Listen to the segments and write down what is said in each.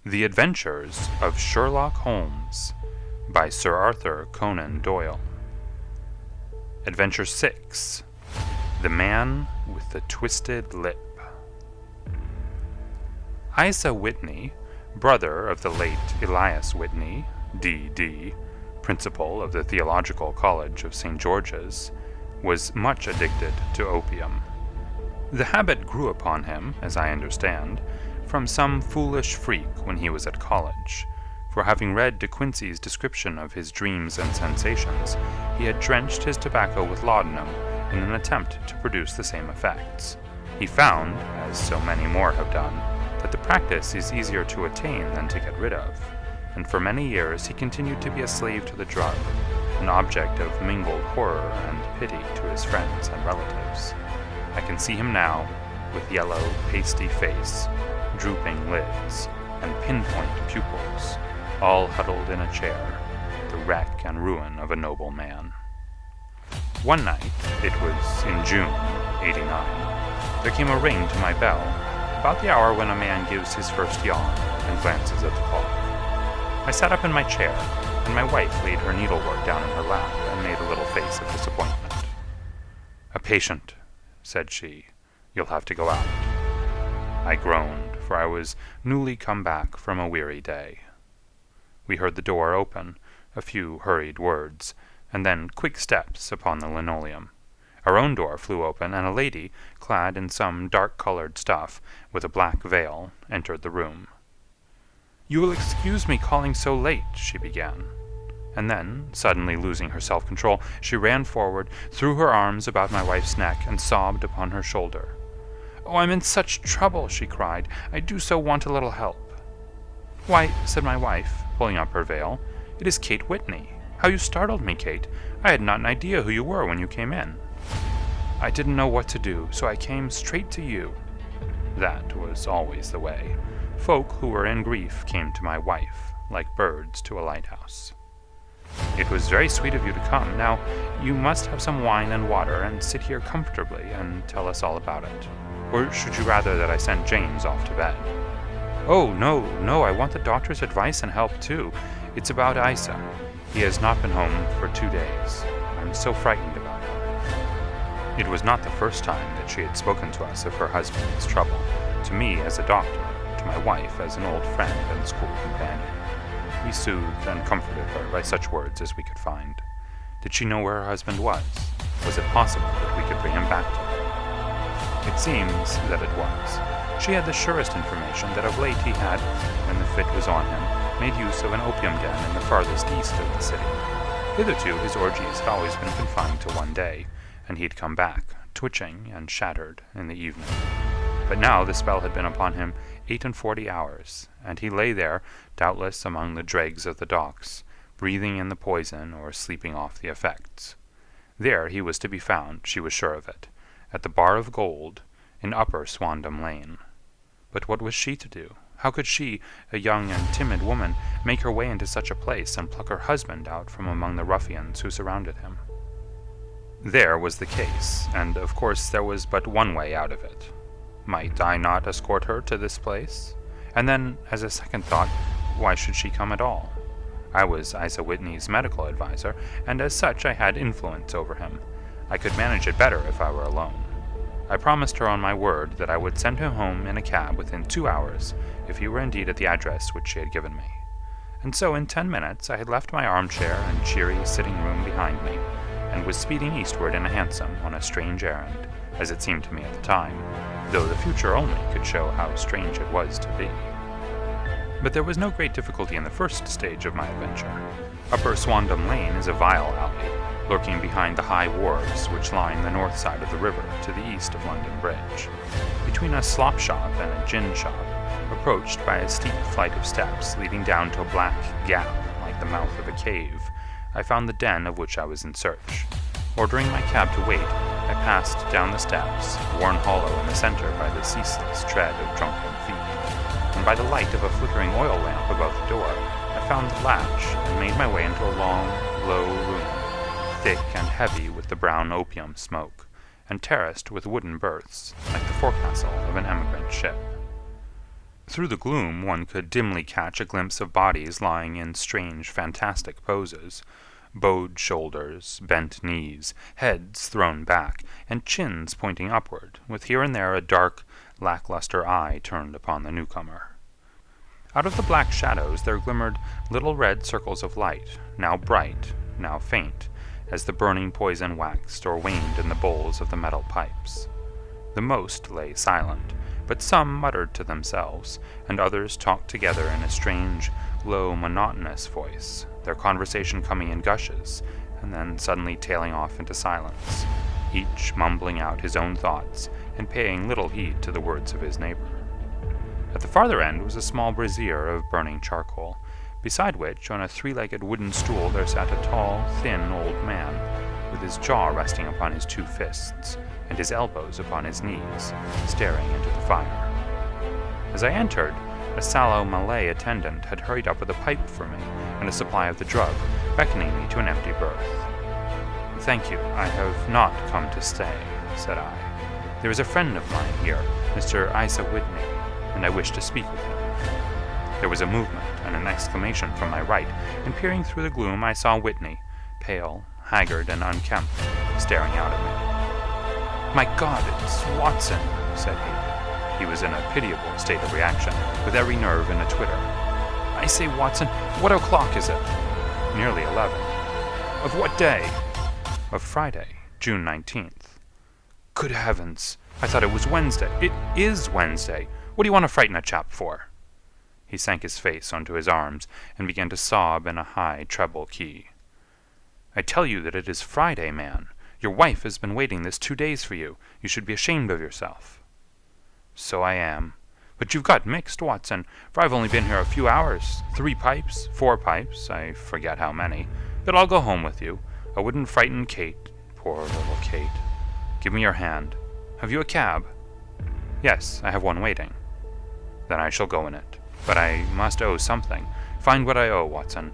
The Adventures of Sherlock Holmes by Sir Arthur Conan Doyle. Adventure 6. The Man with the Twisted Lip. Isa Whitney, brother of the late Elias Whitney, D.D., principal of the Theological College of St. George's, was much addicted to opium. The habit grew upon him, as I understand, from some foolish freak when he was at college, for having read De Quincey's description of his dreams and sensations, he had drenched his tobacco with laudanum in an attempt to produce the same effects. He found, as so many more have done, that the practice is easier to attain than to get rid of, and for many years he continued to be a slave to the drug, an object of mingled horror and pity to his friends and relatives. I can see him now, with yellow, pasty face, drooping lids, and pinpoint pupils, all huddled in a chair, the wreck and ruin of a noble man. One night, it was in June, '89, there came a ring to my bell, about the hour when a man gives his first yawn and glances at the clock. I sat up in my chair, and my wife laid her needlework down in her lap and made a little face of disappointment. "A patient," said she. "You'll have to go out." I groaned, for I was newly come back from a weary day. We heard the door open, a few hurried words, and then quick steps upon the linoleum. Our own door flew open, and a lady, clad in some dark-colored stuff, with a black veil, entered the room. "You will excuse me calling so late," she began. And then, suddenly losing her self-control, she ran forward, threw her arms about my wife's neck, and sobbed upon her shoulder. "Oh, I'm in such trouble," she cried. "I do so want a little help." "Why," said my wife, pulling up her veil, "it is Kate Whitney. How you startled me, Kate. I had not an idea who you were when you came in." "I didn't know what to do, so I came straight to you." That was always the way. Folk who were in grief came to my wife, like birds to a lighthouse. "It was very sweet of you to come. Now, you must have some wine and water, and sit here comfortably and tell us all about it. Or should you rather that I sent James off to bed?" "Oh, no, I want the doctor's advice and help, too. It's about Isa. He has not been home for 2 days. I'm so frightened about him." It was not the first time that she had spoken to us of her husband's trouble, to me as a doctor, to my wife as an old friend and school companion. We soothed and comforted her by such words as we could find. Did she know where her husband was? Was it possible that we could bring him back to her? It seems that it was. She had the surest information that of late he had, when the fit was on him, made use of an opium den in the farthest east of the city. Hitherto his orgies had always been confined to one day, and he had come back, twitching and shattered, in the evening. But now the spell had been upon him 48 hours, and he lay there, doubtless among the dregs of the docks, breathing in the poison or sleeping off the effects. There he was to be found, she was sure of it, at the Bar of Gold, in Upper Swandam Lane. But what was she to do? How could she, a young and timid woman, make her way into such a place and pluck her husband out from among the ruffians who surrounded him? There was the case, and of course there was but one way out of it. Might I not escort her to this place? And then, as a second thought, why should she come at all? I was Isa Whitney's medical adviser, and as such I had influence over him. I could manage it better if I were alone. I promised her on my word that I would send him home in a cab within 2 hours if he were indeed at the address which she had given me. And so in 10 minutes I had left my armchair and cheery sitting room behind me, and was speeding eastward in a hansom on a strange errand, as it seemed to me at the time, though the future only could show how strange it was to be. But there was no great difficulty in the first stage of my adventure. Upper Swandam Lane is a vile alley, lurking behind the high wharves which line the north side of the river to the east of London Bridge. Between a slop shop and a gin shop, approached by a steep flight of steps leading down to a black gap like the mouth of a cave, I found the den of which I was in search. Ordering my cab to wait, I passed down the steps, worn hollow in the center by the ceaseless tread of drunken feet, and by the light of a flickering oil lamp above the door, I found the latch and made my way into a long, low room, thick and heavy with the brown opium smoke, and terraced with wooden berths, like the forecastle of an emigrant ship. Through the gloom one could dimly catch a glimpse of bodies lying in strange, fantastic poses, bowed shoulders, bent knees, heads thrown back, and chins pointing upward, with here and there a dark, lackluster eye turned upon the newcomer. Out of the black shadows there glimmered little red circles of light, now bright, now faint, as the burning poison waxed or waned in the bowls of the metal pipes. The most lay silent, but some muttered to themselves, and others talked together in a strange, low, monotonous voice, their conversation coming in gushes, and then suddenly tailing off into silence, each mumbling out his own thoughts and paying little heed to the words of his neighbor. At the farther end was a small brazier of burning charcoal, beside which, on a three-legged wooden stool, there sat a tall, thin old man, with his jaw resting upon his two fists, and his elbows upon his knees, staring into the fire. As I entered, a sallow Malay attendant had hurried up with a pipe for me and a supply of the drug, beckoning me to an empty berth. "Thank you, I have not come to stay," said I. "There is a friend of mine here, Mr. Isa Whitney, and I wish to speak with him." There was a movement and an exclamation from my right, and peering through the gloom I saw Whitney, pale, haggard, and unkempt, staring out at me. "My God, it's Watson," said he. He was in a pitiable state of reaction, with every nerve in a twitter. "I say, Watson, what o'clock is it?" "Nearly 11. "Of what day?" "Of Friday, June 19th. "Good heavens! I thought it was Wednesday." "It is Wednesday. What do you want to frighten a chap for?" He sank his face onto his arms and began to sob in a high treble key. "I tell you that it is Friday, man. Your wife has been waiting this 2 days for you. You should be ashamed of yourself." "So I am. But you've got mixed, Watson, for I've only been here a few hours. 3 pipes, 4 pipes, I forget how many. But I'll go home with you. I wouldn't frighten Kate. Poor little Kate. Give me your hand. Have you a cab?" "Yes, I have one waiting." "Then I shall go in it. But I must owe something. Find what I owe, Watson.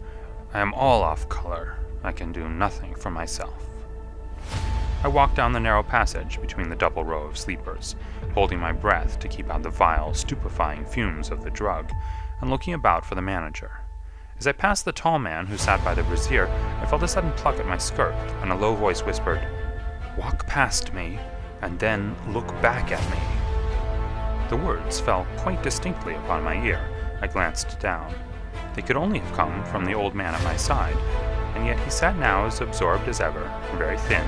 I am all off color. I can do nothing for myself." I walked down the narrow passage between the double row of sleepers, holding my breath to keep out the vile, stupefying fumes of the drug, and looking about for the manager. As I passed the tall man who sat by the brazier, I felt a sudden pluck at my skirt, and a low voice whispered, "Walk past me, and then look back at me." The words fell quite distinctly upon my ear. I glanced down. They could only have come from the old man at my side, and yet he sat now as absorbed as ever, very thin,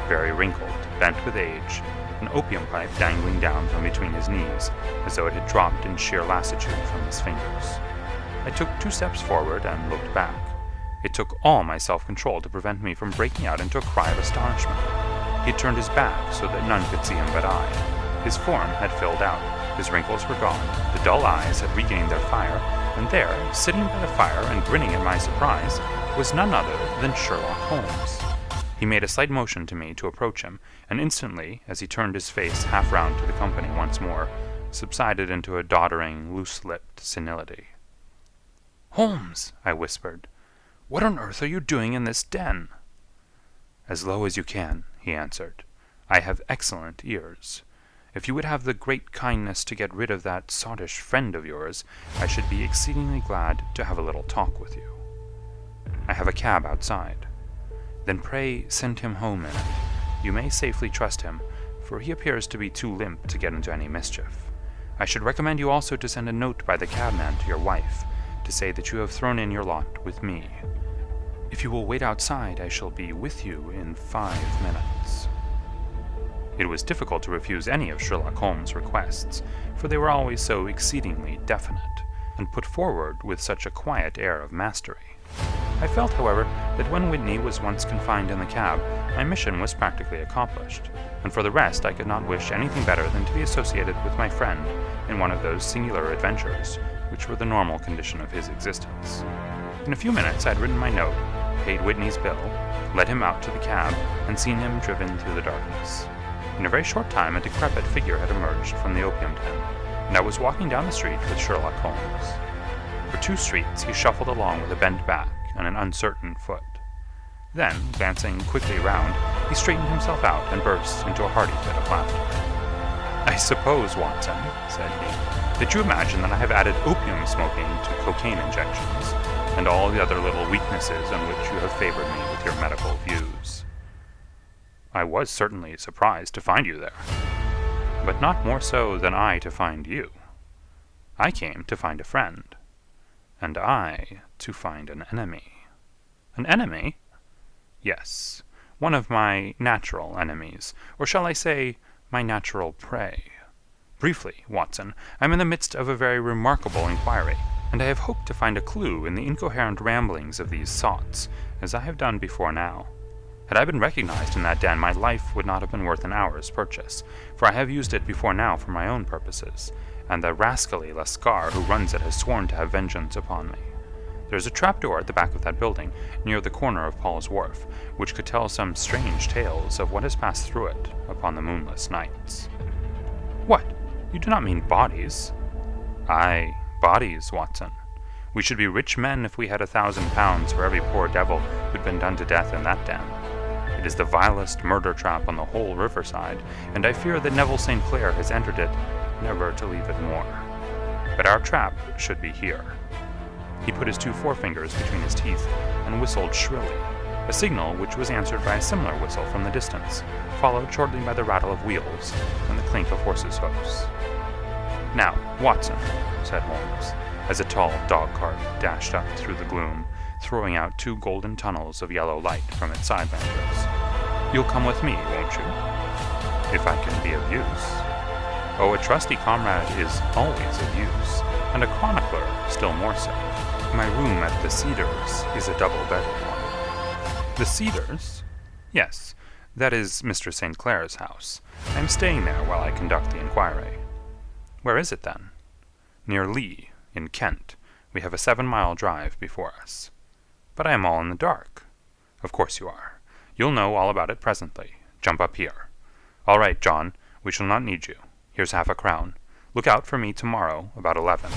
very wrinkled, bent with age, an opium pipe dangling down from between his knees, as though it had dropped in sheer lassitude from his fingers. I took 2 steps forward and looked back. It took all my self-control to prevent me from breaking out into a cry of astonishment. He had turned his back so that none could see him but I. His form had filled out, his wrinkles were gone, the dull eyes had regained their fire, and there, sitting by the fire and grinning at my surprise, was none other than Sherlock Holmes. He made a slight motion to me to approach him, and instantly, as he turned his face half round to the company once more, subsided into a doddering, loose-lipped senility. "Holmes," I whispered, "what on earth are you doing in this den?" "As low as you can," he answered. "I have excellent ears. If you would have the great kindness to get rid of that sottish friend of yours, I should be exceedingly glad to have a little talk with you." "I have a cab outside." "Then pray send him home in it. You may safely trust him, for he appears to be too limp to get into any mischief. I should recommend you also to send a note by the cabman to your wife, to say that you have thrown in your lot with me. If you will wait outside, I shall be with you in 5 minutes." It was difficult to refuse any of Sherlock Holmes' requests, for they were always so exceedingly definite, and put forward with such a quiet air of mastery. I felt, however, that when Whitney was once confined in the cab, my mission was practically accomplished, and for the rest I could not wish anything better than to be associated with my friend in one of those singular adventures which were the normal condition of his existence. In a few minutes I had written my note, paid Whitney's bill, led him out to the cab, and seen him driven through the darkness. In a very short time a decrepit figure had emerged from the opium den, and I was walking down the street with Sherlock Holmes. For 2 streets he shuffled along with a bent back and an uncertain foot. Then, glancing quickly round, he straightened himself out and burst into a hearty fit of laughter. "I suppose, Watson," said he, "that you imagine that I have added opium smoking to cocaine injections, and all the other little weaknesses on which you have favored me with your medical views." "I was certainly surprised to find you there, but not more so than I to find you. I came to find a friend, and I to find an enemy." "An enemy?" "Yes, one of my natural enemies, or shall I say, my natural prey. Briefly, Watson, I am in the midst of a very remarkable inquiry, and I have hoped to find a clue in the incoherent ramblings of these sots, as I have done before now. Had I been recognized in that den, my life would not have been worth an hour's purchase, for I have used it before now for my own purposes, and the rascally Lascar who runs it has sworn to have vengeance upon me. There is a trapdoor at the back of that building, near the corner of Paul's Wharf, which could tell some strange tales of what has passed through it upon the moonless nights." "What? You do not mean bodies?" "Aye, bodies, Watson. We should be rich men if we had £1,000 for every poor devil who'd been done to death in that den. It is the vilest murder trap on the whole riverside, and I fear that Neville St. Clair has entered it, never to leave it more. But our trap should be here." He put his 2 forefingers between his teeth and whistled shrilly, a signal which was answered by a similar whistle from the distance, followed shortly by the rattle of wheels and the clink of horses' hoofs. "Now, Watson," said Holmes, as a tall dog-cart dashed up through the gloom, throwing out 2 golden tunnels of yellow light from its side lanterns, "you'll come with me, won't you?" "If I can be of use." "Oh, a trusty comrade is always of use, and a chronicler still more so. My room at the Cedars is a double-bedded one." "The Cedars?" "Yes, that is Mr. St. Clair's house. I am staying there while I conduct the inquiry." "Where is it, then?" "Near Lee, in Kent. We have a 7-mile drive before us." "But I am all in the dark." "Of course you are. You'll know all about it presently. Jump up here. All right, John, we shall not need you. Here's £half-a-crown. Look out for me tomorrow about 11.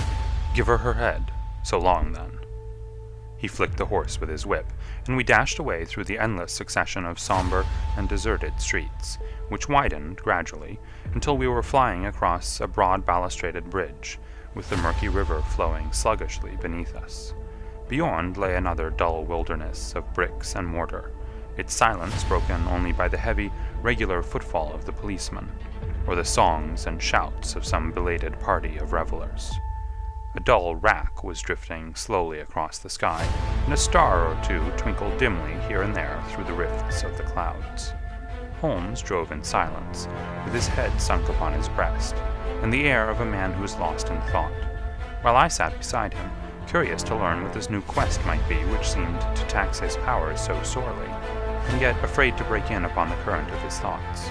Give her head. So long, then." He flicked the horse with his whip, and we dashed away through the endless succession of somber and deserted streets, which widened gradually until we were flying across a broad balustraded bridge, with the murky river flowing sluggishly beneath us. Beyond lay another dull wilderness of bricks and mortar, its silence broken only by the heavy, regular footfall of the policeman, or the songs and shouts of some belated party of revelers. A dull wrack was drifting slowly across the sky, and a star or two twinkled dimly here and there through the rifts of the clouds. Holmes drove in silence, with his head sunk upon his breast, and the air of a man who is lost in thought, while I sat beside him, curious to learn what this new quest might be which seemed to tax his powers so sorely, and yet afraid to break in upon the current of his thoughts.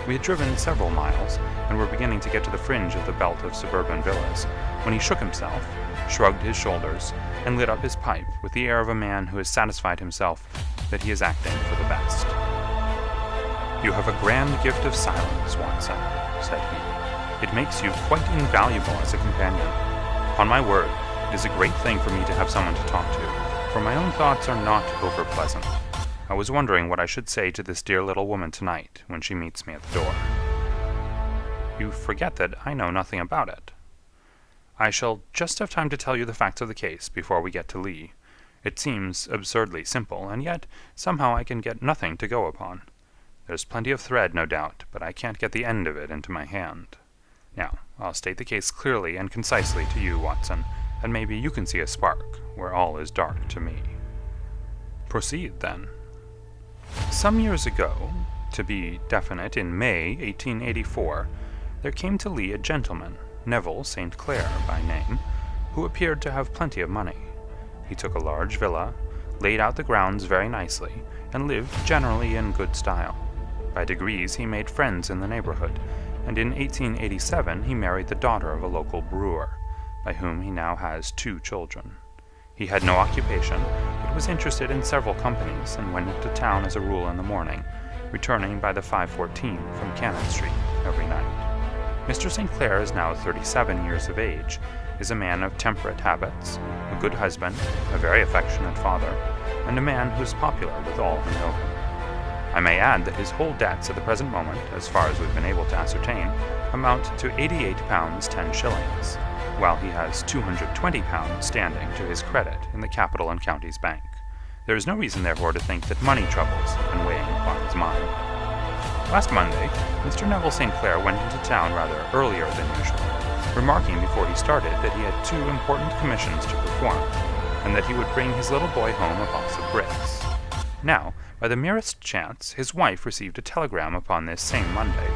We had driven several miles, and were beginning to get to the fringe of the belt of suburban villas, when he shook himself, shrugged his shoulders, and lit up his pipe with the air of a man who has satisfied himself that he is acting for the best. "You have a grand gift of silence, Watson," said he. "It makes you quite invaluable as a companion. Upon my word, it is a great thing for me to have someone to talk to, for my own thoughts are not over-pleasant. I was wondering what I should say to this dear little woman tonight when she meets me at the door." "You forget that I know nothing about it." "I shall just have time to tell you the facts of the case before we get to Lee. It seems absurdly simple, and yet somehow I can get nothing to go upon. There's plenty of thread, no doubt, but I can't get the end of it into my hand. Now, I'll state the case clearly and concisely to you, Watson, and maybe you can see a spark where all is dark to me." "Proceed, then." Some years ago, to be definite in May 1884, there came to Lee a gentleman, Neville St. Clair by name, who appeared to have plenty of money. He took a large villa, laid out the grounds very nicely, and lived generally in good style. By degrees he made friends in the neighborhood, and in 1887 he married the daughter of a local brewer, by whom he now has 2 children. He had no occupation, but was interested in several companies, and went into town as a rule in the morning, returning by the 5:14 from Cannon Street every night. Mr. St. Clair is now 37 years of age, is a man of temperate habits, a good husband, a very affectionate father, and a man who is popular with all who know him. I may add that his whole debts at the present moment, as far as we've been able to ascertain, amount to £88 10 shillings, while he has £220 standing to his credit in the Capital and Counties Bank. There is no reason, therefore, to think that money troubles have been weighing upon his mind. Last Monday, Mr. Neville St. Clair went into town rather earlier than usual, remarking before he started that he had 2 important commissions to perform, and that he would bring his little boy home a box of bricks. Now, by the merest chance, his wife received a telegram upon this same Monday,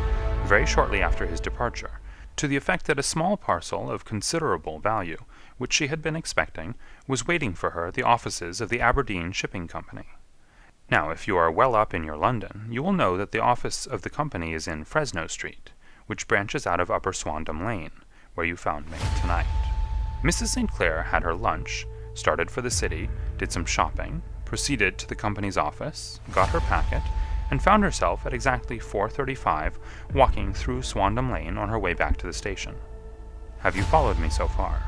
very shortly after his departure, to the effect that a small parcel of considerable value, which she had been expecting, was waiting for her at the offices of the Aberdeen Shipping Company. Now, if you are well up in your London, you will know that the office of the company is in Fresno Street, which branches out of Upper Swandam Lane, where you found me tonight. Mrs. St. Clair had her lunch, started for the city, did some shopping, proceeded to the company's office, got her packet, and found herself at exactly 4:35 walking through Swandam Lane on her way back to the station. Have you followed me so far?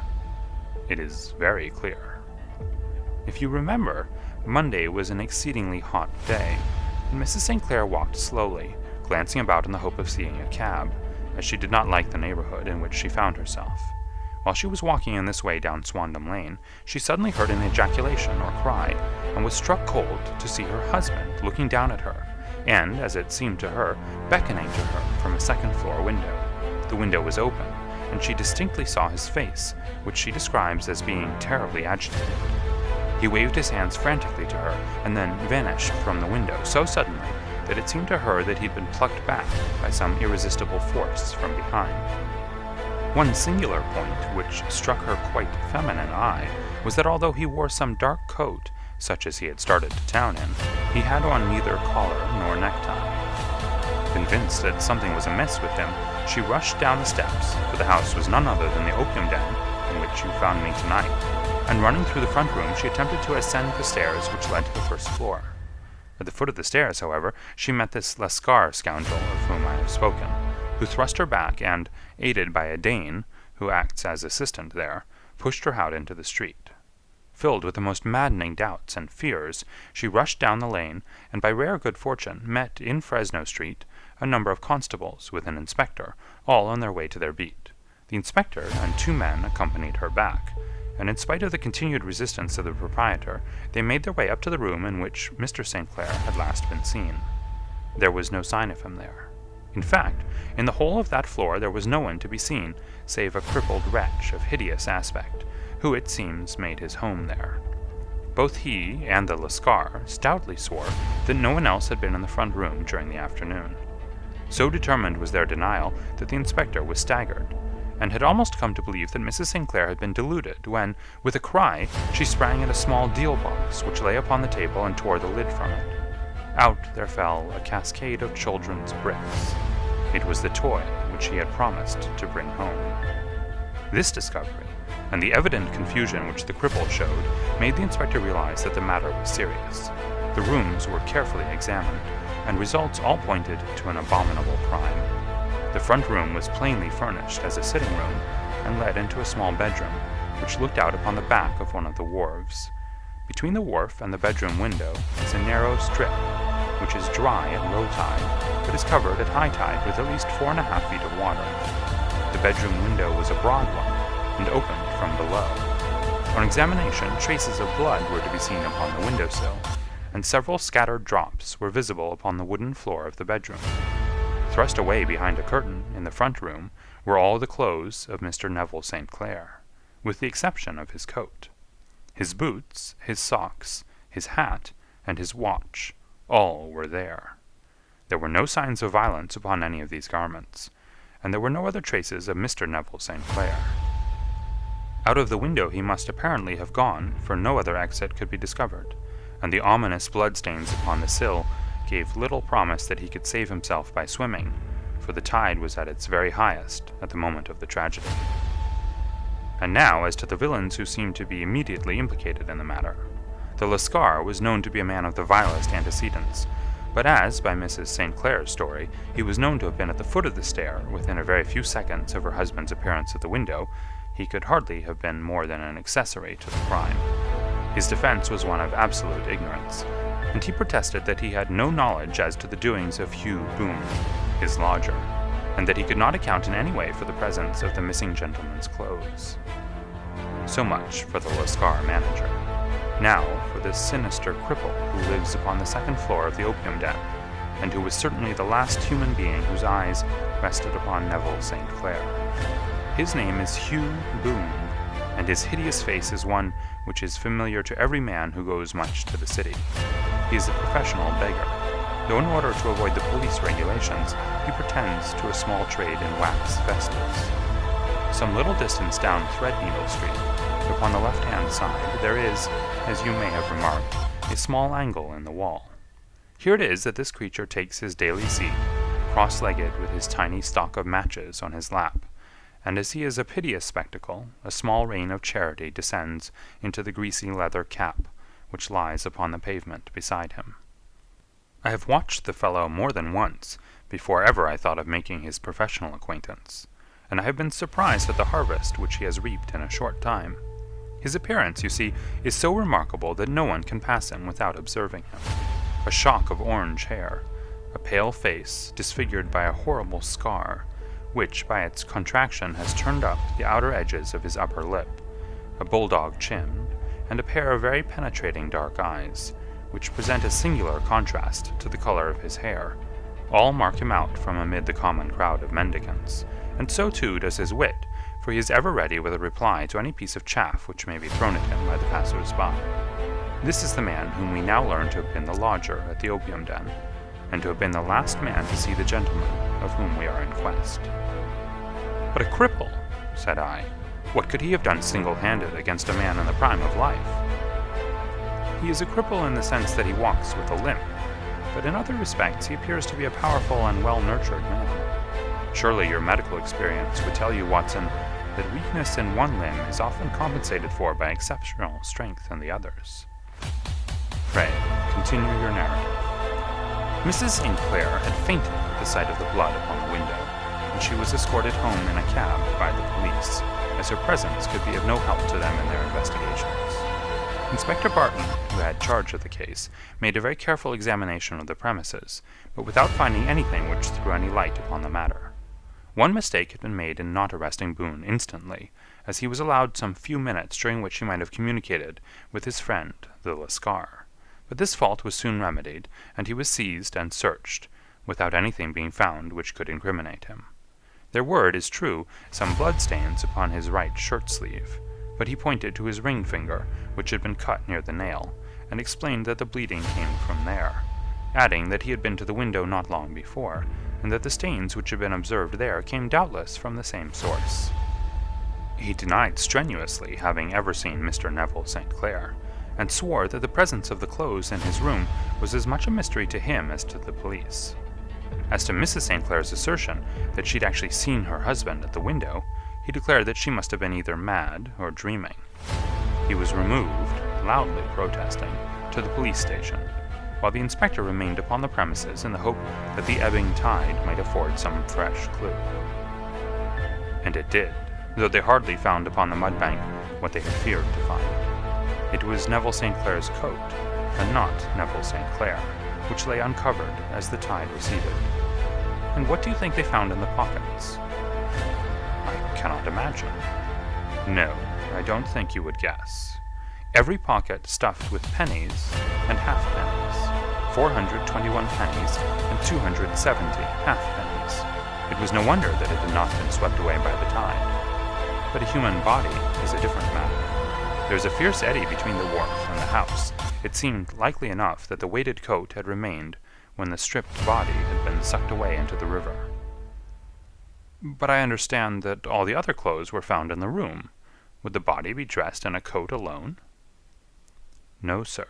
It is very clear. If you remember, Monday was an exceedingly hot day, and Mrs. St. Clair walked slowly, glancing about in the hope of seeing a cab, as she did not like the neighborhood in which she found herself. While she was walking in this way down Swandam Lane, she suddenly heard an ejaculation or cry, and was struck cold to see her husband looking down at her, and, as it seemed to her, beckoning to her from a second-floor window. The window was open, and she distinctly saw his face, which she describes as being terribly agitated. He waved his hands frantically to her, and then vanished from the window so suddenly that it seemed to her that he'd been plucked back by some irresistible force from behind. One singular point which struck her quite feminine eye was that although he wore some dark coat, such as he had started to town in, he had on neither collar nor necktie. Convinced that something was amiss with him, she rushed down the steps, for the house was none other than the opium den in which you found me tonight, and running through the front room, she attempted to ascend the stairs which led to the first floor. At the foot of the stairs, however, she met this Lascar scoundrel of whom I have spoken, who thrust her back and, aided by a Dane, who acts as assistant there, pushed her out into the street. Filled with the most maddening doubts and fears, she rushed down the lane, and by rare good fortune met in Fresno Street a number of constables with an inspector, all on their way to their beat. The inspector and 2 men accompanied her back, and in spite of the continued resistance of the proprietor, they made their way up to the room in which Mr. St. Clair had last been seen. There was no sign of him there. In fact, in the whole of that floor there was no one to be seen, save a crippled wretch of hideous aspect, who it seems made his home there. Both he and the Lascar stoutly swore that no one else had been in the front room during the afternoon. So determined was their denial that the inspector was staggered, and had almost come to believe that Mrs. St. Clair had been deluded when, with a cry, she sprang at a small deal box which lay upon the table and tore the lid from it. Out there fell a cascade of children's bricks. It was the toy which he had promised to bring home. This discovery, and the evident confusion which the cripple showed, made the inspector realize that the matter was serious. The rooms were carefully examined, and results all pointed to an abominable crime. The front room was plainly furnished as a sitting room, and led into a small bedroom, which looked out upon the back of one of the wharves. Between the wharf and the bedroom window is a narrow strip, which is dry at low tide, but is covered at high tide with at least 4½ feet of water. The bedroom window was a broad one, and opened from below. On examination, traces of blood were to be seen upon the windowsill, and several scattered drops were visible upon the wooden floor of the bedroom. Thrust away behind a curtain in the front room were all the clothes of Mr. Neville St. Clair, with the exception of his coat. His boots, his socks, his hat, and his watch, all were there. There were no signs of violence upon any of these garments, and there were no other traces of Mr. Neville St. Clair. Out of the window he must apparently have gone, for no other exit could be discovered, and the ominous bloodstains upon the sill gave little promise that he could save himself by swimming, for the tide was at its very highest at the moment of the tragedy. And now as to the villains who seemed to be immediately implicated in the matter. The Lascar was known to be a man of the vilest antecedents, but as, by Mrs. St. Clair's story, he was known to have been at the foot of the stair within a very few seconds of her husband's appearance at the window, he could hardly have been more than an accessory to the crime. His defense was one of absolute ignorance, and he protested that he had no knowledge as to the doings of Hugh Boone, his lodger, and that he could not account in any way for the presence of the missing gentleman's clothes. So much for the Lascar manager. Now for this sinister cripple who lives upon the second floor of the opium den, and who was certainly the last human being whose eyes rested upon Neville St. Clair. His name is Hugh Boone, and his hideous face is one which is familiar to every man who goes much to the city. He is a professional beggar, though in order to avoid the police regulations, he pretends to a small trade in wax vestals. Some little distance down Threadneedle Street, upon the left-hand side, there is, as you may have remarked, a small angle in the wall. Here it is that this creature takes his daily seat, cross-legged with his tiny stock of matches on his lap, and as he is a piteous spectacle, a small rain of charity descends into the greasy leather cap which lies upon the pavement beside him. I have watched the fellow more than once before ever I thought of making his professional acquaintance, and I have been surprised at the harvest which he has reaped in a short time. His appearance, you see, is so remarkable that no one can pass him without observing him. A shock of orange hair, a pale face disfigured by a horrible scar, which by its contraction has turned up the outer edges of his upper lip, a bulldog chin, and a pair of very penetrating dark eyes, which present a singular contrast to the color of his hair, all mark him out from amid the common crowd of mendicants, and so too does his wit, for he is ever ready with a reply to any piece of chaff which may be thrown at him by the passers-by. This is the man whom we now learn to have been the lodger at the opium den, and to have been the last man to see the gentleman of whom we are in quest. But a cripple, said I, what could he have done single-handed against a man in the prime of life? He is a cripple in the sense that he walks with a limp, but in other respects he appears to be a powerful and well-nurtured man. Surely your medical experience would tell you, Watson, that weakness in one limb is often compensated for by exceptional strength in the others. Pray, continue your narrative. Mrs. St. Clair had fainted at the sight of the blood upon the window, and she was escorted home in a cab by the police, as her presence could be of no help to them in their investigations. Inspector Barton, who had charge of the case, made a very careful examination of the premises, but without finding anything which threw any light upon the matter. One mistake had been made in not arresting Boone instantly, as he was allowed some few minutes during which he might have communicated with his friend the Lascar. But this fault was soon remedied, and he was seized and searched, without anything being found which could incriminate him. There were, it is true, some blood-stains upon his right shirt-sleeve, but he pointed to his ring finger, which had been cut near the nail, and explained that the bleeding came from there, adding that he had been to the window not long before, and that the stains which had been observed there came doubtless from the same source. He denied strenuously having ever seen Mr. Neville St. Clair, and swore that the presence of the clothes in his room was as much a mystery to him as to the police. As to Mrs. St. Clair's assertion that she'd actually seen her husband at the window, he declared that she must have been either mad or dreaming. He was removed, loudly protesting, to the police station, while the inspector remained upon the premises in the hope that the ebbing tide might afford some fresh clue. And it did, though they hardly found upon the mudbank what they had feared to find. It was Neville St. Clair's coat, and not Neville St. Clair, which lay uncovered as the tide receded. And what do you think they found in the pockets? I cannot imagine. No, I don't think you would guess. Every pocket stuffed with pennies and halfpennies, 421 pennies and 270 halfpennies. It was no wonder that it had not been swept away by the tide. But a human body is a different matter. There was a fierce eddy between the wharf and the house. It seemed likely enough that the weighted coat had remained when the stripped body had been sucked away into the river. But I understand that all the other clothes were found in the room. Would the body be dressed in a coat alone? No, sir,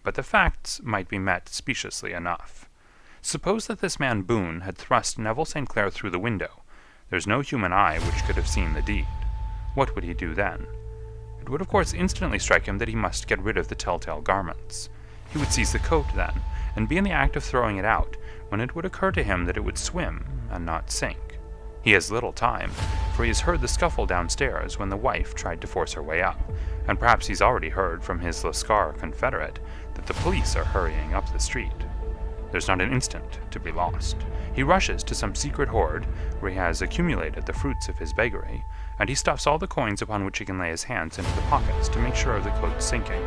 but the facts might be met speciously enough. Suppose that this man Boone had thrust Neville St. Clair through the window. There's no human eye which could have seen the deed. What would he do then? It would of course instantly strike him that he must get rid of the telltale garments. He would seize the coat then, and be in the act of throwing it out, when it would occur to him that it would swim and not sink. He has little time, for he has heard the scuffle downstairs when the wife tried to force her way up, and perhaps he's already heard from his Lascar confederate that the police are hurrying up the street. There's not an instant to be lost. He rushes to some secret hoard where he has accumulated the fruits of his beggary, and he stuffs all the coins upon which he can lay his hands into the pockets to make sure of the coat's sinking.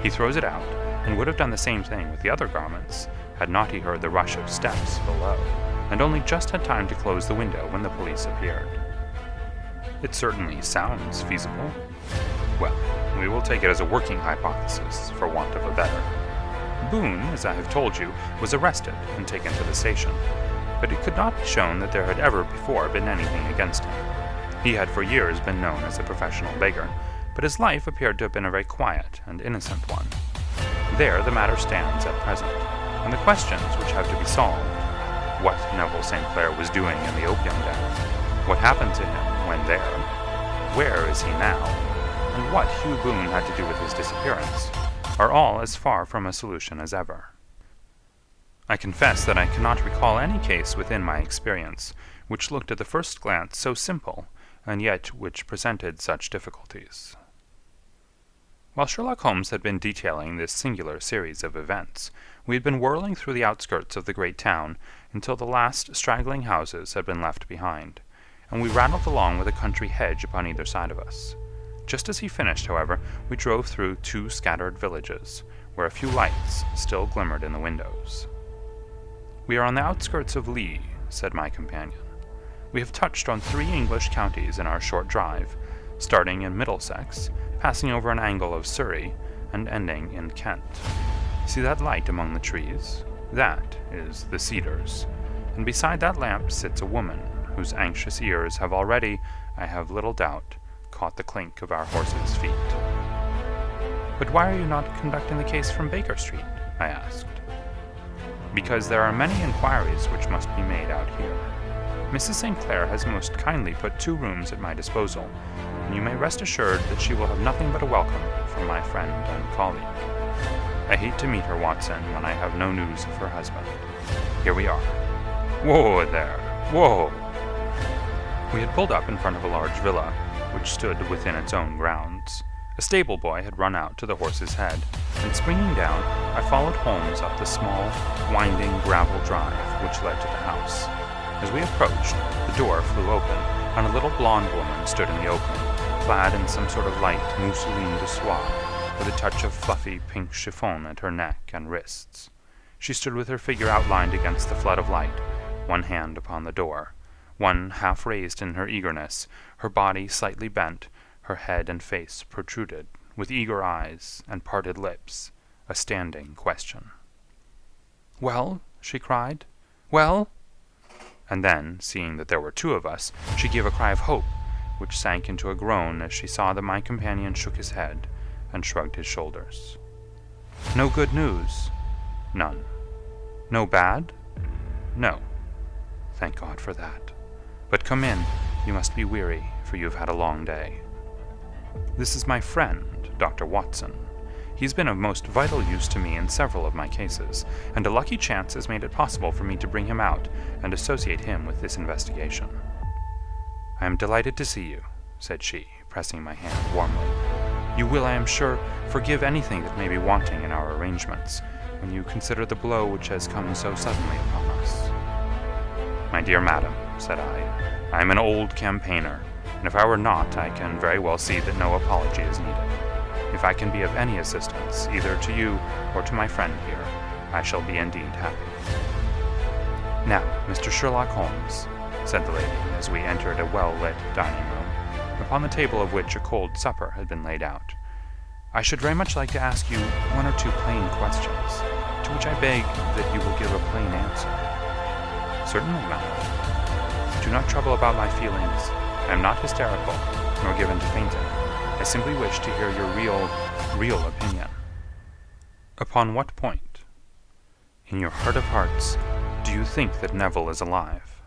He throws it out, and would have done the same thing with the other garments, had not he heard the rush of steps below, and only just had time to close the window when the police appeared. It certainly sounds feasible. Well, we will take it as a working hypothesis, for want of a better. Boone, as I have told you, was arrested and taken to the station, but it could not be shown that there had ever before been anything against him. He had for years been known as a professional beggar, but his life appeared to have been a very quiet and innocent one. There the matter stands at present, and the questions which have to be solved: what Neville St. Clair was doing in the opium den, what happened to him when there, where is he now, and what Hugh Boone had to do with his disappearance, are all as far from a solution as ever. I confess that I cannot recall any case within my experience which looked at the first glance so simple, and yet which presented such difficulties. While Sherlock Holmes had been detailing this singular series of events, we had been whirling through the outskirts of the great town until the last straggling houses had been left behind, and we rattled along with a country hedge upon either side of us. Just as he finished, however, we drove through 2 scattered villages, where a few lights still glimmered in the windows. "We are on the outskirts of Lee," said my companion. "We have touched on 3 English counties in our short drive, starting in Middlesex, passing over an angle of Surrey, and ending in Kent. See that light among the trees? That is the Cedars, and beside that lamp sits a woman whose anxious ears have already, I have little doubt, caught the clink of our horses' feet." "But why are you not conducting the case from Baker Street?" I asked. "Because there are many inquiries which must be made out here. Mrs. St. Clair has most kindly put 2 rooms at my disposal, and you may rest assured that she will have nothing but a welcome from my friend and colleague. I hate to meet her, Watson, when I have no news of her husband. Here we are. Whoa there! Whoa!" We had pulled up in front of a large villa, which stood within its own grounds. A stable boy had run out to the horse's head, and springing down, I followed Holmes up the small, winding gravel drive which led to the house. As we approached, the door flew open, and a little blonde woman stood in the opening, clad in some sort of light mousseline de soie, with a touch of fluffy pink chiffon at her neck and wrists. She stood with her figure outlined against the flood of light, one hand upon the door, one half raised in her eagerness, her body slightly bent, her head and face protruded, with eager eyes and parted lips, a standing question. "Well?" she cried. "Well?" And then, seeing that there were 2 of us, she gave a cry of hope, which sank into a groan as she saw that my companion shook his head and shrugged his shoulders. "No good news?" "None." "No bad?" "No." "Thank God for that. But come in, you must be weary, for you have had a long day. This is my friend, Dr. Watson. He's been of most vital use to me in several of my cases, and a lucky chance has made it possible for me to bring him out and associate him with this investigation." "I am delighted to see you," said she, pressing my hand warmly. "You will, I am sure, forgive anything that may be wanting in our arrangements, when you consider the blow which has come so suddenly upon us." "My dear madam," said I am an old campaigner, and if I were not, I can very well see that no apology is needed. If I can be of any assistance, either to you or to my friend here, I shall be indeed happy." "Now, Mr. Sherlock Holmes," said the lady as we entered a well-lit dining room, upon the table of which a cold supper had been laid out, "I should very much like to ask you 1 or 2 plain questions, to which I beg that you will give a plain answer." "Certainly, madam." "Do not trouble about my feelings. I am not hysterical, nor given to fainting. I simply wish to hear your real opinion." "Upon what point?" "In your heart of hearts, do you think that Neville is alive?"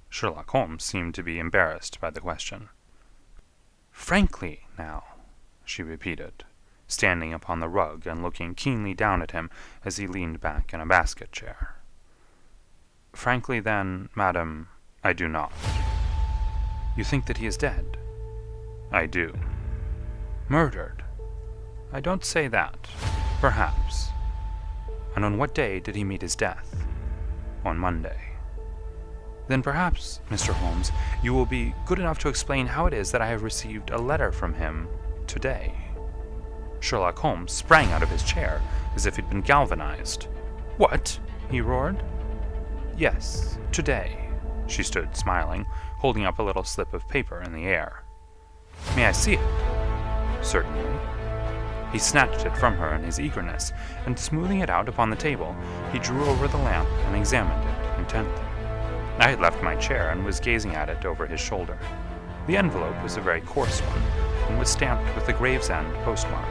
Sherlock Holmes seemed to be embarrassed by the question. "Frankly, now," she repeated, standing upon the rug and looking keenly down at him as he leaned back in a basket chair. "Frankly, then, madam, I do not." "You You think that he is dead? I do. Murdered? I don't say that. Perhaps. And on what day did he meet his death? On Monday. Then perhaps, Mr. Holmes, you will be good enough to explain how it is that I have received a letter from him today. Sherlock Holmes sprang out of his chair as if he'd been galvanized. What? He roared. Yes, today. She stood smiling, holding up a little slip of paper in the air. May I see it? Certainly. He snatched it from her in his eagerness, and smoothing it out upon the table, he drew over the lamp and examined it intently. I had left my chair and was gazing at it over his shoulder. The envelope was a very coarse one, and was stamped with the Gravesend postmark,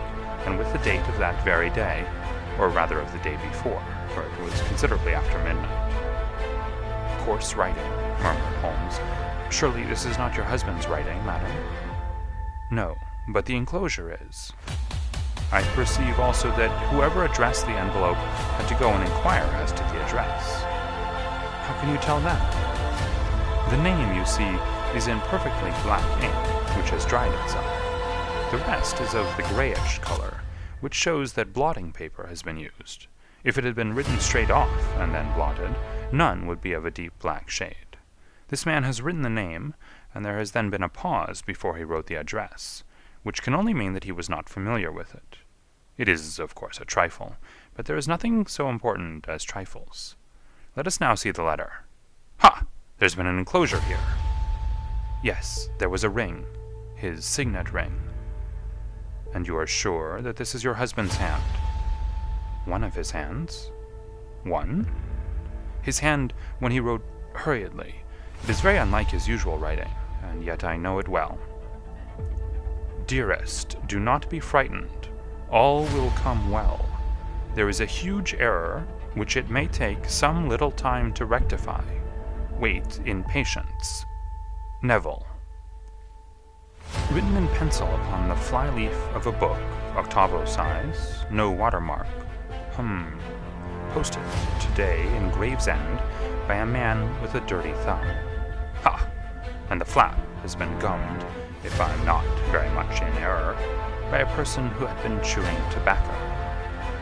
and with the date of that very day, or rather of the day before, for it was considerably after midnight. Coarse writing, murmured Holmes. Surely this is not your husband's writing, madam? No, but the enclosure is. I perceive also that whoever addressed the envelope had to go and inquire as to the address. How can you tell that? The name, you see, is in perfectly black ink, which has dried itself. The rest is of the grayish color, which shows that blotting paper has been used. If it had been written straight off and then blotted, none would be of a deep black shade. This man has written the name, and there has then been a pause before he wrote the address, which can only mean that he was not familiar with it. It is, of course, a trifle, but there is nothing so important as trifles. Let us now see the letter. Ha! There's been an enclosure here. Yes, there was a ring, his signet ring. And you are sure that this is your husband's hand? One of his hands? One? His hand when he wrote hurriedly. It is very unlike his usual writing, and yet I know it well. Dearest, do not be frightened. All will come well. There is a huge error, which it may take some little time to rectify. Wait in patience. Neville. Written in pencil upon the flyleaf of a book, octavo size, no watermark. Posted today in Gravesend by a man with a dirty thumb. Ha! And the flap has been gummed, if I'm not very much in error, by a person who had been chewing tobacco.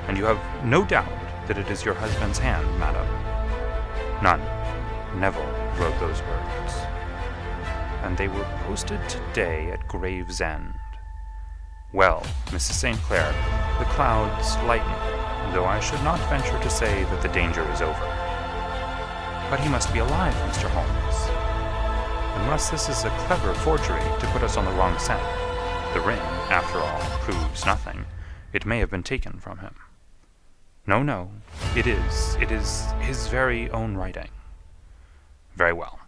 And you have no doubt that it is your husband's hand, madam? None. Neville wrote those words. And they were posted today at Gravesend. Well, Mrs. St. Clair, the clouds lighten, though I should not venture to say that the danger is over. But he must be alive, Mr. Holmes. Unless this is a clever forgery to put us on the wrong scent. The ring, after all, proves nothing. It may have been taken from him. No, it is his very own writing. Very well.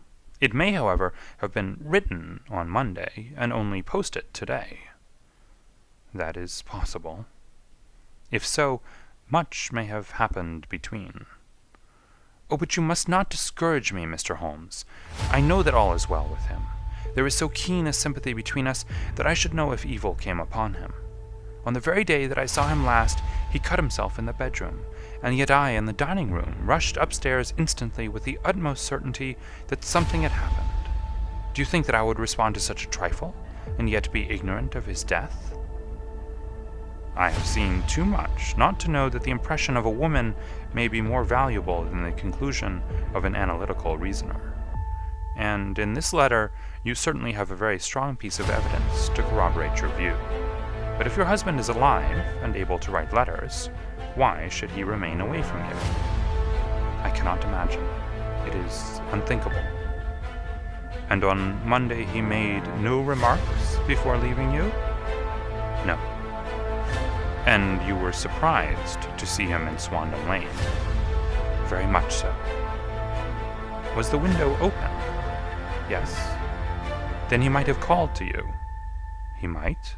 It may, however, have been written on Monday and only posted today. That is possible. If so, much may have happened between. Oh, but you must not discourage me, Mr. Holmes. I know that all is well with him. There is so keen a sympathy between us that I should know if evil came upon him. On the very day that I saw him last, he cut himself in the bedroom, and yet I, in the dining room, rushed upstairs instantly with the utmost certainty that something had happened. Do you think that I would respond to such a trifle, and yet be ignorant of his death? I have seen too much not to know that the impression of a woman may be more valuable than the conclusion of an analytical reasoner. And in this letter, you certainly have a very strong piece of evidence to corroborate your view. But if your husband is alive and able to write letters, why should he remain away from you? I cannot imagine. It is unthinkable. And on Monday he made no remarks before leaving you? No. And you were surprised to see him in Swandam Lane? Very much so. Was the window open? Yes. Then he might have called to you. He might.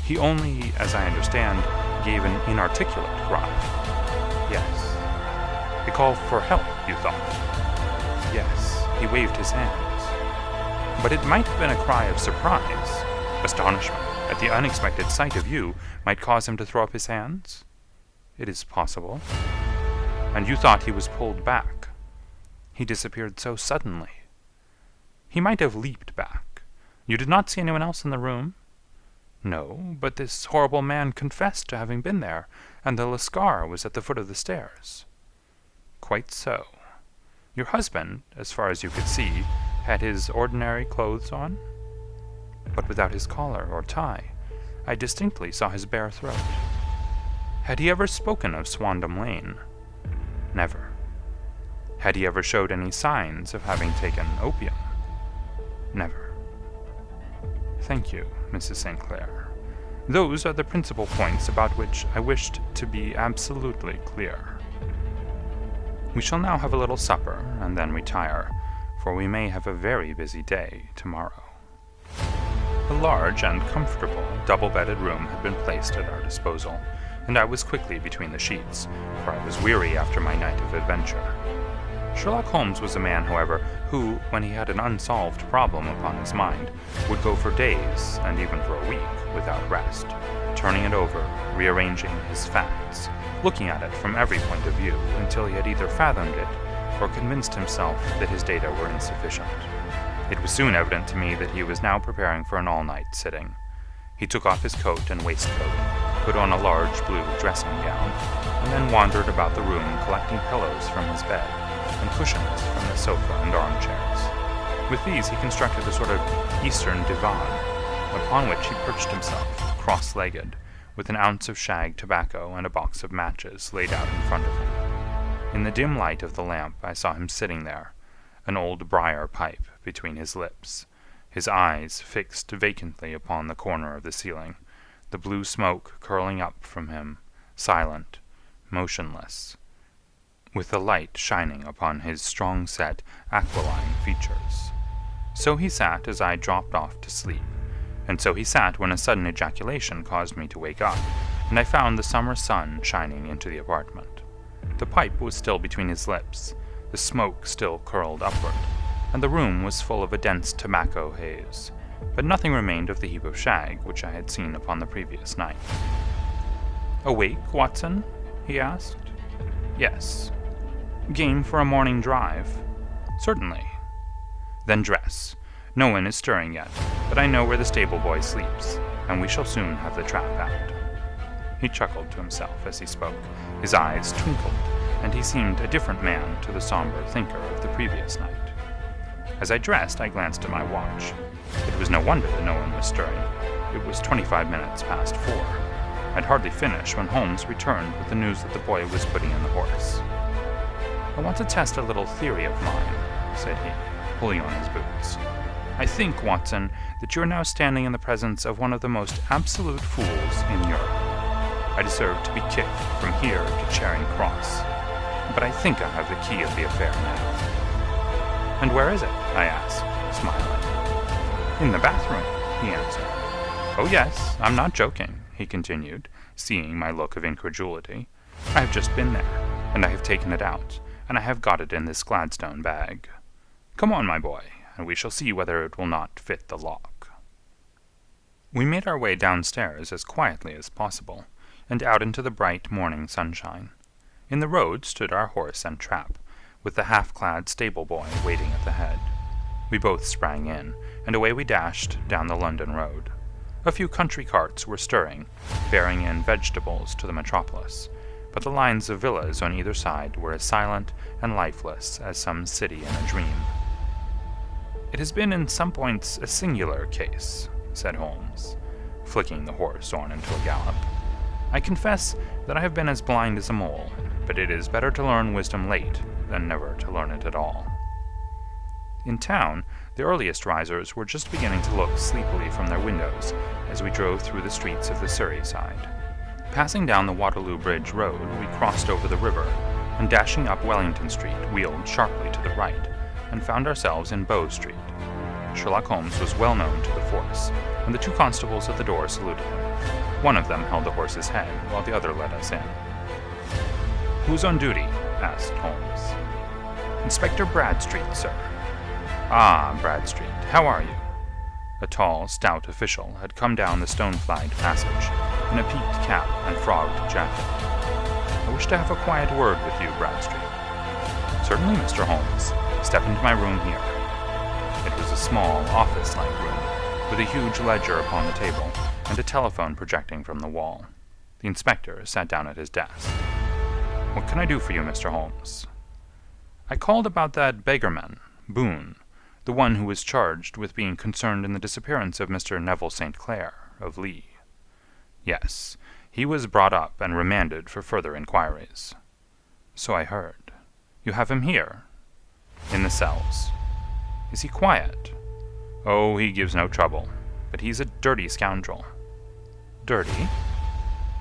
He only, as I understand, gave an inarticulate cry. Yes. A call for help, you thought? Yes. He waved his hands. But it might have been a cry of surprise. Astonishment at the unexpected sight of you might cause him to throw up his hands? It is possible. And you thought he was pulled back. He disappeared so suddenly. He might have leaped back, You did not see anyone else in the room?" "No, but this horrible man confessed to having been there, and the Lascar was at the foot of the stairs." "Quite so. Your husband, as far as you could see, had his ordinary clothes on?" "But without his collar or tie. I distinctly saw his bare throat." "Had he ever spoken of Swandam Lane?" "Never." "Had he ever showed any signs of having taken opium?" "Never." "Thank you, Mrs. St. Clair. Those are the principal points about which I wished to be absolutely clear. We shall now have a little supper and then retire, for we may have a very busy day tomorrow." A large and comfortable double-bedded room had been placed at our disposal, and I was quickly between the sheets, for I was weary after my night of adventure. Sherlock Holmes was a man, however, who, when he had an unsolved problem upon his mind, would go for days, and even for a week, without rest, turning it over, rearranging his facts, looking at it from every point of view until he had either fathomed it or convinced himself that his data were insufficient. It was soon evident to me that he was now preparing for an all-night sitting. He took off his coat and waistcoat, put on a large blue dressing gown, and then wandered about the room collecting pillows from his bed and cushions from the sofa and armchairs. With these he constructed a sort of eastern divan, upon which he perched himself, cross-legged, with an ounce of shag tobacco and a box of matches laid out in front of him. In the dim light of the lamp I saw him sitting there, an old briar pipe between his lips, his eyes fixed vacantly upon the corner of the ceiling, the blue smoke curling up from him, silent, motionless, with the light shining upon his strong-set, aquiline features. So he sat as I dropped off to sleep, and so he sat when a sudden ejaculation caused me to wake up, and I found the summer sun shining into the apartment. The pipe was still between his lips, the smoke still curled upward, and the room was full of a dense tobacco haze, but nothing remained of the heap of shag which I had seen upon the previous night. "Awake, Watson?" he asked. "Yes." "Game for a morning drive?" "Certainly." "Then dress. No one is stirring yet, but I know where the stable boy sleeps, and we shall soon have the trap out." He chuckled to himself as he spoke, his eyes twinkled, and he seemed a different man to the somber thinker of the previous night. As I dressed, I glanced at my watch. It was no wonder that no one was stirring. It was 25 minutes past 4. I'd hardly finished when Holmes returned with the news that the boy was putting in the horse. "I want to test a little theory of mine," said he, pulling on his boots. "I think, Watson, that you are now standing in the presence of one of the most absolute fools in Europe. I deserve to be kicked from here to Charing Cross, but I think I have the key of the affair now." "And where is it?" I asked, smiling. "In the bathroom," he answered. "Oh yes, I'm not joking," he continued, seeing my look of incredulity. "I have just been there, and I have taken it out, and I have got it in this Gladstone bag. Come on, my boy, and we shall see whether it will not fit the lock." We made our way downstairs as quietly as possible, and out into the bright morning sunshine. In the road stood our horse and trap, with the half-clad stable-boy waiting at the head. We both sprang in, and away we dashed down the London road. A few country carts were stirring, bearing in vegetables to the metropolis, but the lines of villas on either side were as silent and lifeless as some city in a dream. "It has been in some points a singular case," said Holmes, flicking the horse on into a gallop. "I confess that I have been as blind as a mole, but it is better to learn wisdom late than never to learn it at all." In town, the earliest risers were just beginning to look sleepily from their windows as we drove through the streets of the Surrey side. Passing down the Waterloo Bridge Road, we crossed over the river, and dashing up Wellington Street, wheeled sharply to the right, and found ourselves in Bow Street. Sherlock Holmes was well known to the force, and the two constables at the door saluted him. One of them held the horse's head, while the other led us in. "Who's on duty?" asked Holmes. "Inspector Bradstreet, sir." "Ah, Bradstreet, how are you?" A tall, stout official had come down the stone-flagged passage, in a peaked cap and frogged jacket. "I wish to have a quiet word with you, Bradstreet." "Certainly, Mr. Holmes. Step into my room here." It was a small, office-like room, with a huge ledger upon the table and a telephone projecting from the wall. The inspector sat down at his desk. "What can I do for you, Mr. Holmes?" "I called about that beggarman, Boone, the one who was charged with being concerned in the disappearance of Mr. Neville St. Clair, of Lee." "Yes, he was brought up and remanded for further inquiries." "So I heard. You have him here?" "In the cells." "Is he quiet?" "Oh, he gives no trouble, but he's a dirty scoundrel." "Dirty?"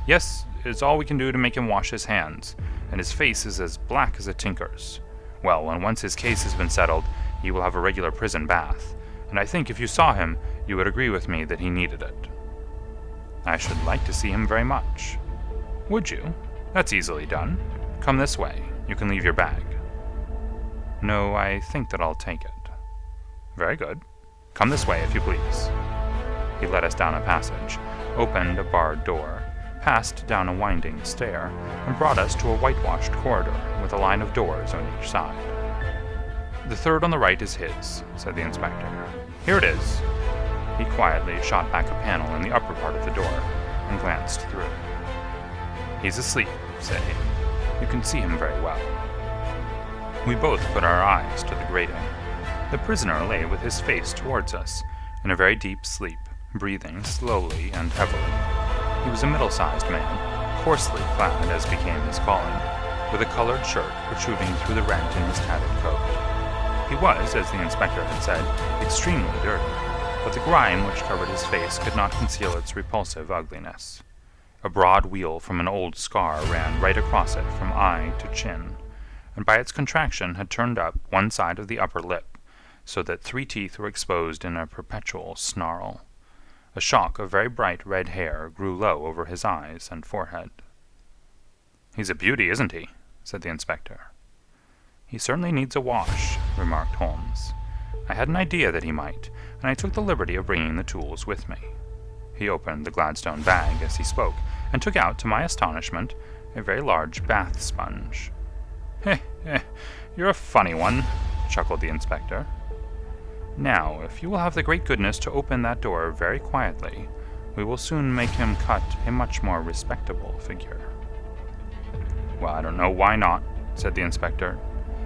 "Yes, it's all we can do to make him wash his hands, and his face is as black as a tinker's. Well, when once his case has been settled, he will have a regular prison bath, and I think if you saw him, you would agree with me that he needed it." "I should like to see him very much." "Would you? That's easily done. Come this way. You can leave your bag." "No, I think that I'll take it." "Very good. Come this way, if you please." He led us down a passage, opened a barred door, passed down a winding stair, and brought us to a whitewashed corridor with a line of doors on each side. "The third on the right is his," said the inspector. "Here it is." He quietly shot back a panel in the upper part of the door and glanced through. "He's asleep," said he. "You can see him very well." We both put our eyes to the grating. The prisoner lay with his face towards us, in a very deep sleep, breathing slowly and heavily. He was a middle-sized man, coarsely clad as became his calling, with a colored shirt protruding through the rent in his tattered coat. He was, as the inspector had said, extremely dirty, but the grime which covered his face could not conceal its repulsive ugliness. A broad weal from an old scar ran right across it from eye to chin, and by its contraction had turned up one side of the upper lip, so that 3 teeth were exposed in a perpetual snarl. A shock of very bright red hair grew low over his eyes and forehead. "He's a beauty, isn't he?" said the inspector. "He certainly needs a wash," remarked Holmes. "I had an idea that he might, and I took the liberty of bringing the tools with me." He opened the Gladstone bag as he spoke, and took out, to my astonishment, a very large bath sponge. You're a funny one," chuckled the inspector. "Now, if you will have the great goodness to open that door very quietly, we will soon make him cut a much more respectable figure." "Well, I don't know why not," said the inspector.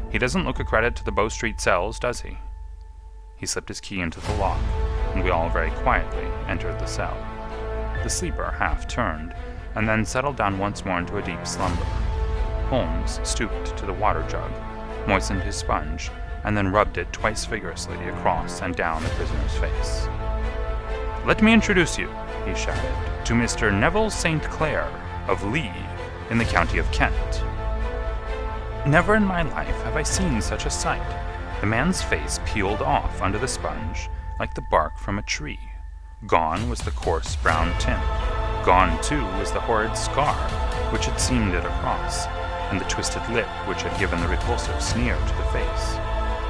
"He doesn't look a credit to the Bow Street cells, does he?" He slipped his key into the lock, and we all very quietly entered the cell. The sleeper half turned, and then settled down once more into a deep slumber. Holmes stooped to the water jug, moistened his sponge, and then rubbed it twice vigorously across and down the prisoner's face. "Let me introduce you," he shouted, "to Mr. Neville St. Clair, of Lee, in the county of Kent." Never in my life have I seen such a sight. The man's face peeled off under the sponge like the bark from a tree. Gone was the coarse brown tint. Gone, too, was the horrid scar which had seamed it across, and the twisted lip which had given the repulsive sneer to the face.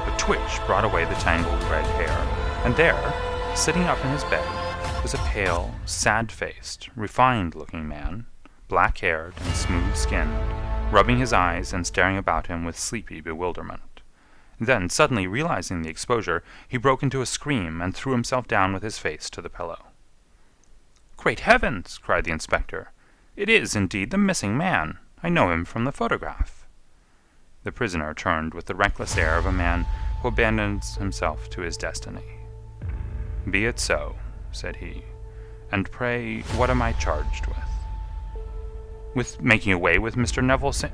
A twitch brought away the tangled red hair, and there, sitting up in his bed, was a pale, sad-faced, refined-looking man, black-haired and smooth-skinned, rubbing his eyes and staring about him with sleepy bewilderment. Then, suddenly realizing the exposure, he broke into a scream and threw himself down with his face to the pillow. "Great heavens!" cried the inspector. "It is, indeed, the missing man. I know him from the photograph." The prisoner turned with the reckless air of a man who abandons himself to his destiny. "Be it so," said he. "And pray, what am I charged with?" "With making away with Mr. Neville St.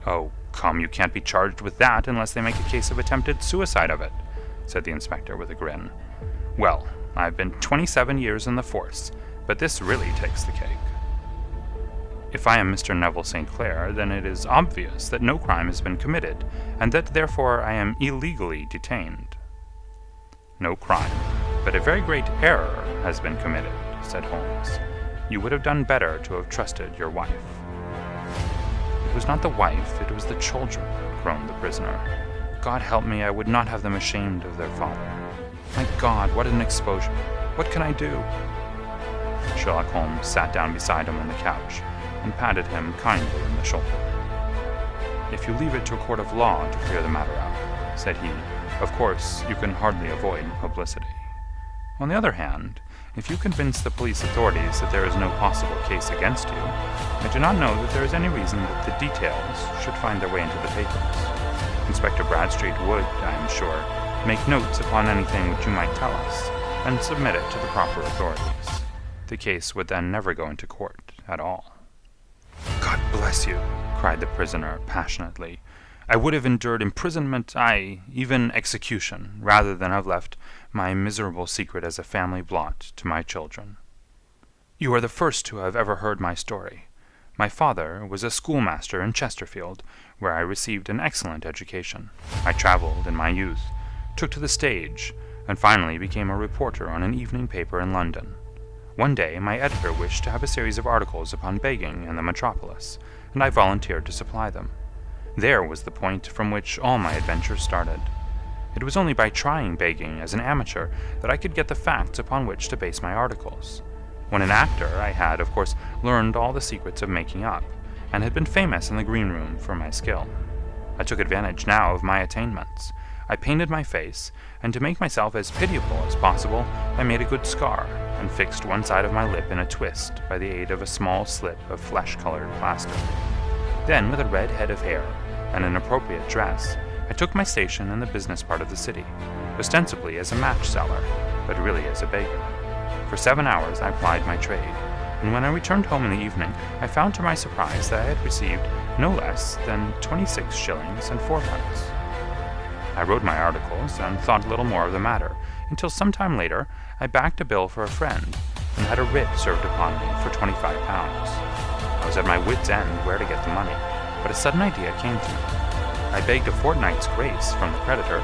"Oh, come, you can't be charged with that unless they make a case of attempted suicide of it," said the inspector with a grin. "Well, I've been 27 years in the force, but this really takes the cake." "If I am Mr. Neville St. Clair, then it is obvious that no crime has been committed, and that therefore I am illegally detained." "No crime, but a very great error has been committed," said Holmes. "You would have done better to have trusted your wife." "It was not the wife, it was the children," groaned the prisoner. "God help me, I would not have them ashamed of their father. My God, what an exposure! What can I do?" Sherlock Holmes sat down beside him on the couch and patted him kindly on the shoulder. "If you leave it to a court of law to clear the matter up," said he, "of course you can hardly avoid publicity. On the other hand, if you convince the police authorities that there is no possible case against you, I do not know that there is any reason that the details should find their way into the papers. Inspector Bradstreet would, I am sure, make notes upon anything which you might tell us, and submit it to the proper authorities. The case would then never go into court at all. God bless you, cried the prisoner passionately. I would have endured imprisonment, aye, even execution, rather than have left my miserable secret as a family blot to my children. You are the first who have ever heard my story. My father was a schoolmaster in Chesterfield, where I received an excellent education. I traveled in my youth, took to the stage, and finally became a reporter on an evening paper in London. One day my editor wished to have a series of articles upon begging in the metropolis, and I volunteered to supply them. There was the point from which all my adventures started. It was only by trying begging as an amateur that I could get the facts upon which to base my articles. When an actor, I had, of course, learned all the secrets of making up, and had been famous in the green room for my skill. I took advantage now of my attainments. I painted my face, and to make myself as pitiable as possible, I made a good scar, and fixed one side of my lip in a twist by the aid of a small slip of flesh-colored plaster. Then, with a red head of hair, and an appropriate dress, I took my station in the business part of the city, ostensibly as a match seller, but really as a baker. For 7 hours I plied my trade, and when I returned home in the evening, I found to my surprise that I had received no less than 26 shillings and 4pence. I wrote my articles, and thought little more of the matter, until some time later I backed a bill for a friend, and had a writ served upon me for £25. I was at my wit's end where to get the money, but a sudden idea came to me. I begged a fortnight's grace from the creditor,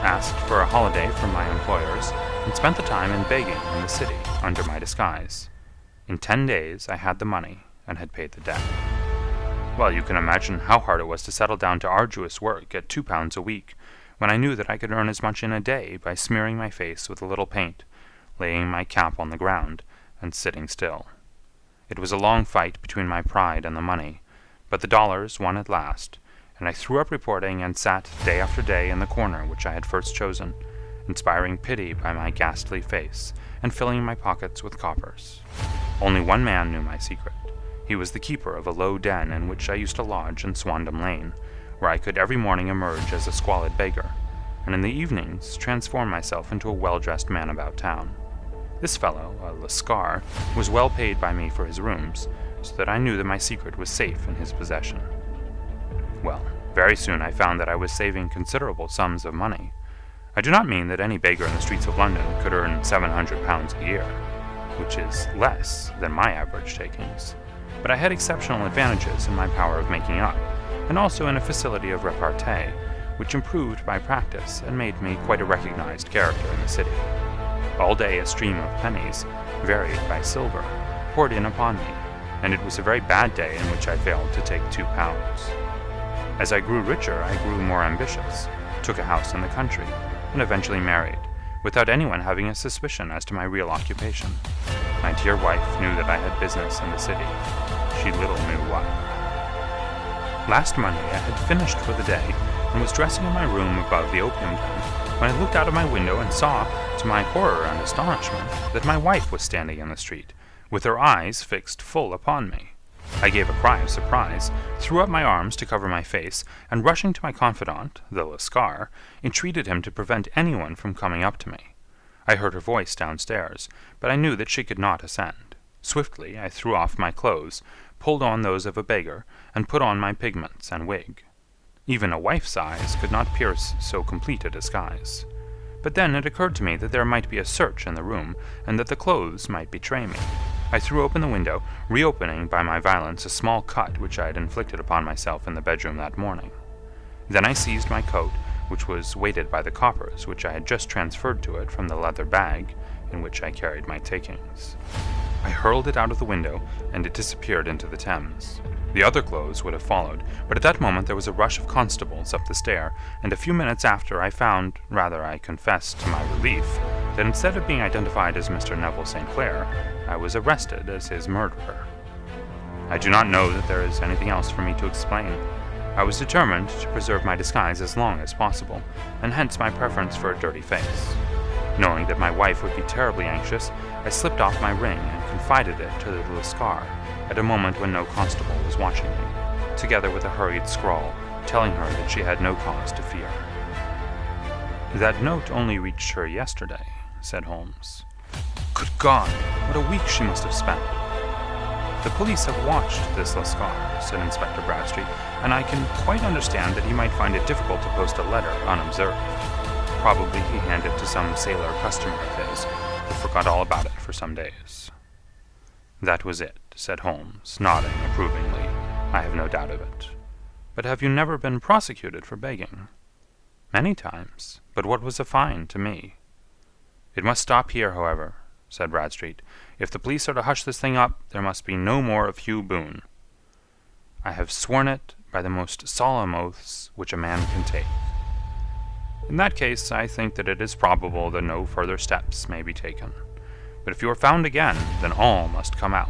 asked for a holiday from my employers, and spent the time in begging in the city under my disguise. In 10 days I had the money, and had paid the debt. Well, you can imagine how hard it was to settle down to arduous work at £2 a week, when I knew that I could earn as much in a day by smearing my face with a little paint, laying my cap on the ground, and sitting still. It was a long fight between my pride and the money, but the dollars won at last, and I threw up reporting and sat day after day in the corner which I had first chosen, inspiring pity by my ghastly face, and filling my pockets with coppers. Only one man knew my secret. He was the keeper of a low den in which I used to lodge in Swandam Lane, where I could every morning emerge as a squalid beggar, and in the evenings transform myself into a well-dressed man about town. This fellow, a Lascar, was well paid by me for his rooms, so that I knew that my secret was safe in his possession. Well, very soon I found that I was saving considerable sums of money. I do not mean that any beggar in the streets of London could earn £700 a year, which is less than my average takings, but I had exceptional advantages in my power of making up, and also in a facility of repartee, which improved by practice and made me quite a recognized character in the city. All day a stream of pennies, varied by silver, poured in upon me, and it was a very bad day in which I failed to take £2. As I grew richer, I grew more ambitious, took a house in the country, and eventually married, without anyone having a suspicion as to my real occupation. My dear wife knew that I had business in the city. She little knew what. Last Monday I had finished for the day, and was dressing in my room above the opium den, when I looked out of my window and saw, to my horror and astonishment, that my wife was standing in the street, with her eyes fixed full upon me. I gave a cry of surprise, threw up my arms to cover my face, and rushing to my confidant, the Lascar, entreated him to prevent anyone from coming up to me. I heard her voice downstairs, but I knew that she could not ascend. Swiftly I threw off my clothes, pulled on those of a beggar, and put on my pigments and wig. Even a wife's eyes could not pierce so complete a disguise. But then it occurred to me that there might be a search in the room, and that the clothes might betray me. I threw open the window, reopening by my violence a small cut which I had inflicted upon myself in the bedroom that morning. Then I seized my coat, which was weighted by the coppers which I had just transferred to it from the leather bag in which I carried my takings. I hurled it out of the window, and it disappeared into the Thames. The other clothes would have followed, but at that moment there was a rush of constables up the stair, and a few minutes after I found, rather I confess to my relief, that instead of being identified as Mr. Neville St. Clair, I was arrested as his murderer. I do not know that there is anything else for me to explain. I was determined to preserve my disguise as long as possible, and hence my preference for a dirty face. Knowing that my wife would be terribly anxious, I slipped off my ring and confided it to the Lascar at a moment when no constable was watching me, together with a hurried scrawl telling her that she had no cause to fear. "That note only reached her yesterday," said Holmes. "Good God, what a week she must have spent!" "The police have watched this Lascar," said Inspector Bradstreet, "and I can quite understand that he might find it difficult to post a letter unobserved. Probably he handed it to some sailor customer of his, who forgot all about it for some days." "That was it," said Holmes, nodding approvingly. "I have no doubt of it. But have you never been prosecuted for begging?" "Many times, but what was a fine to me?" "It must stop here, however," said Bradstreet. "If the police are to hush this thing up, there must be no more of Hugh Boone." "I have sworn it by the most solemn oaths which a man can take." "In that case, I think that it is probable that no further steps may be taken. But if you are found again, then all must come out.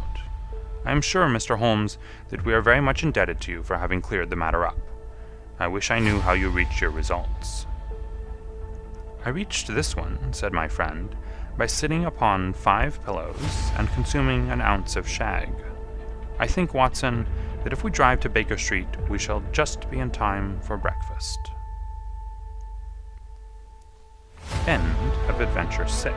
I am sure, Mr. Holmes, that we are very much indebted to you for having cleared the matter up. I wish I knew how you reached your results." "I reached this one," said my friend, "by sitting upon 5 pillows and consuming an ounce of shag. I think, Watson, that if we drive to Baker Street, we shall just be in time for breakfast." End of Adventure 6.